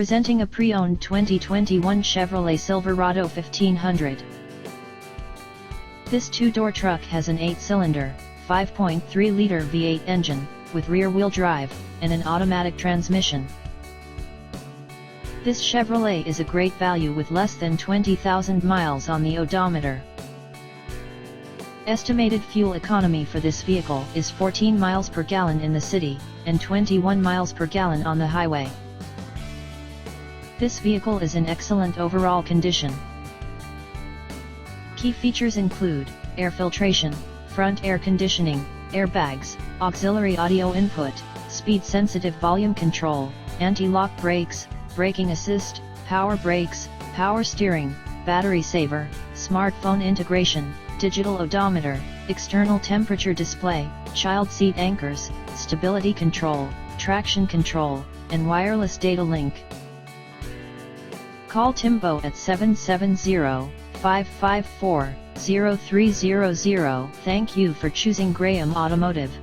Presenting a pre-owned 2021 Chevrolet Silverado 1500. This two-door truck has an 8-cylinder, 5.3-liter V8 engine, with rear-wheel drive, and an automatic transmission. This Chevrolet is a great value with less than 20,000 miles on the odometer. Estimated fuel economy for this vehicle is 14 miles per gallon in the city, and 21 miles per gallon on the highway. This vehicle is in excellent overall condition. Key features include air filtration, front air conditioning, airbags, auxiliary audio input, speed-sensitive volume control, anti-lock brakes, braking assist, power brakes, power steering, battery saver, smartphone integration, digital odometer, external temperature display, child seat anchors, stability control, traction control, and wireless data link. Call Timbo at 770-554-0300. Thank you for choosing Graham Automotive.